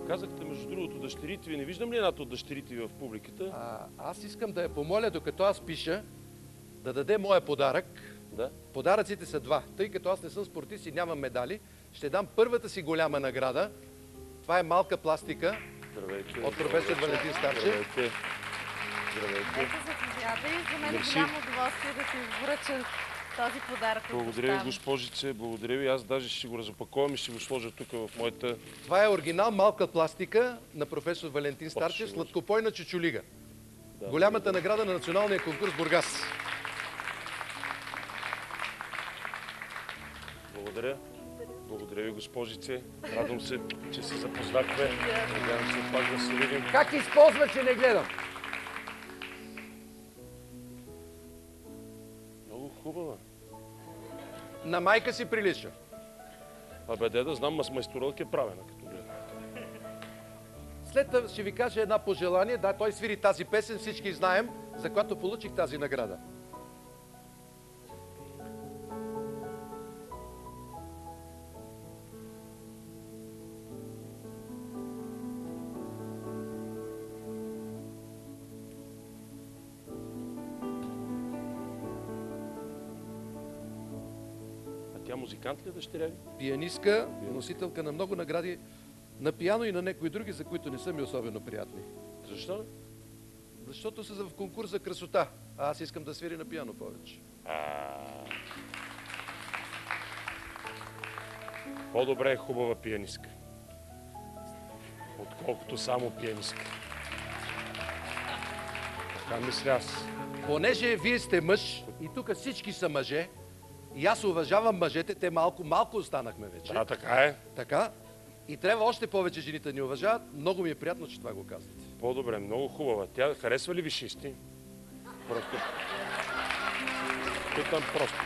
Казахте, между другото, дъщерите ви. Не виждам ли едната от дъщерите ви в публиката? Аз искам да я помоля, докато аз пиша, да даде моя подарък. Да. Подаръците са два. Тъй като аз не съм спортист и нямам медали, ще дам първата си голяма награда. Това е малка пластика. Здравейте. От професор Валентин Старчев. Здравейте. Здравейте. Ето, заповядай. За мен е Мерси. голямо удоволствие да ти връча този подарък. Благодаря ви, госпожице. Благодаря ви. Аз даже ще го разопаковам и ще го сложа тук в моята... Това е оригинал малка пластика на професор Валентин Старчев, сладкопойна чучулига. Да, Голямата награда на националния конкурс Бургас. Благодаря. Благодаря ви, госпожице. Радвам се, че се запознахме. Надявам се пак да се видим. Как използва, че не гледам? Много хубава. На майка си прилича. Абе, де да знам, майсторълка е правена, като гледам. След това ще ви кажа една пожелание. Да, той свири тази песен, всички знаем, за която получих тази награда. Тя музикант ли е, дъщеря ви? Пианистка, носителка на много награди на пиано и на някои други, за които не са ми особено приятни. Защо? Защото са в конкурс за красота, а аз искам да свири на пиано повече. По-добре е хубава пианистка, отколкото само пианистка. Така мисля аз. Понеже вие сте мъж и тук всички са мъже, и аз уважавам мъжете, те малко останахме вече. Да, така е. Така. И трябва още повече жените ни уважават. Много ми е приятно, че това го казвате. По-добре, много хубава. Тя харесва ли вишисти? Просто. Питам просто.